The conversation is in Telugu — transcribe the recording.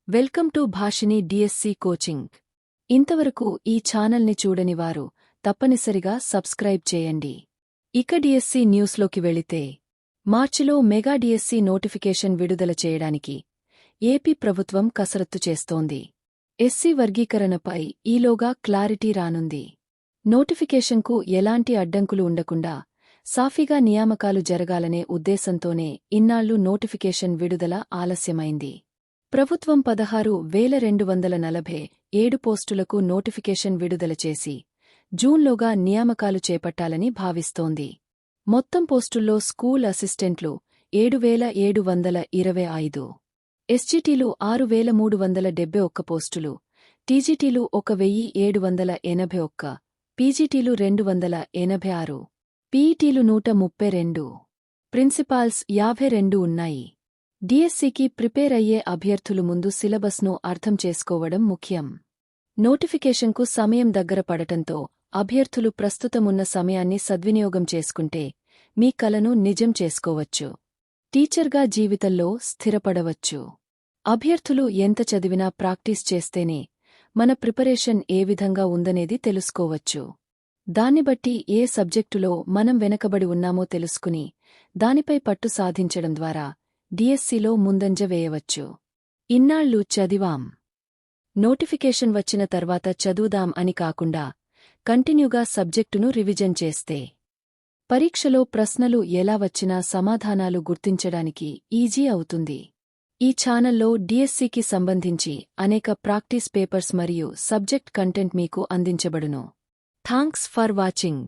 Welcome to భాషిని DSC coaching. ఇంతవరకు ఈ ఛానల్ని చూడని వారు తప్పనిసరిగా సబ్స్క్రైబ్ చేయండి. ఇక డిఎస్సి న్యూస్లోకి వెళితే, మార్చిలో మెగా డిఎస్సి నోటిఫికేషన్ విడుదల చేయడానికి ఏపీ ప్రభుత్వం కసరత్తు చేస్తోంది. ఎస్సీ వర్గీకరణపై ఈలోగా క్లారిటీ రానుంది. నోటిఫికేషన్కు ఎలాంటి అడ్డంకులు ఉండకుండా సాఫీగా నియామకాలు జరగాలనే ఉద్దేశంతోనే ఇన్నాళ్లు నోటిఫికేషన్ విడుదల ఆలస్యమైంది. ప్రభుత్వం 16,247 పోస్టులకు నోటిఫికేషన్ విడుదల చేసి జూన్లోగా నియామకాలు చేపట్టాలని భావిస్తోంది. మొత్తం పోస్టుల్లో స్కూల్ అసిస్టెంట్లు 7,725, ఎస్జీటీలు 6,371 పోస్టులు, టీజీటీలు 1,781, పీజీటీలు 286, పీఈటీలు 132, ప్రిన్సిపాల్స్ 52 ఉన్నాయి. డిఎస్సికి ప్రిపేర్ అయ్యే అభ్యర్థులు ముందు సిలబస్ను అర్థం చేసుకోవడం ముఖ్యం. నోటిఫికేషన్కు సమయం దగ్గర పడటంతో అభ్యర్థులు ప్రస్తుతమున్న సమయాన్ని సద్వినియోగం చేసుకుంటే మీ కలను నిజం చేసుకోవచ్చు. టీచర్గా జీవితంలో స్థిరపడవచ్చు. అభ్యర్థులు ఎంత చదివినా ప్రాక్టీస్ చేస్తేనే మన ప్రిపరేషన్ ఏ విధంగా ఉందనేది తెలుసుకోవచ్చు. దాన్నిబట్టి ఏ సబ్జెక్టులో మనం వెనకబడి ఉన్నామో తెలుసుకుని దానిపై పట్టు సాధించడం ద్వారా డిఎస్సిలో ముందంజ వేయవచ్చు. ఇన్నాళ్లు చదివాం, నోటిఫికేషన్ వచ్చిన తర్వాత చదువుదాం అని కాకుండా కంటిన్యూగా సబ్జెక్టును రివిజన్ చేస్తే పరీక్షలో ప్రశ్నలు ఎలా వచ్చినా సమాధానాలు గుర్తించడానికి ఈజీ అవుతుంది. ఈ ఛానల్లో డిఎస్సికి సంబంధించి అనేక ప్రాక్టీస్ పేపర్స్ మరియు సబ్జెక్ట్ కంటెంట్ మీకు అందించబడును. Thanks for watching.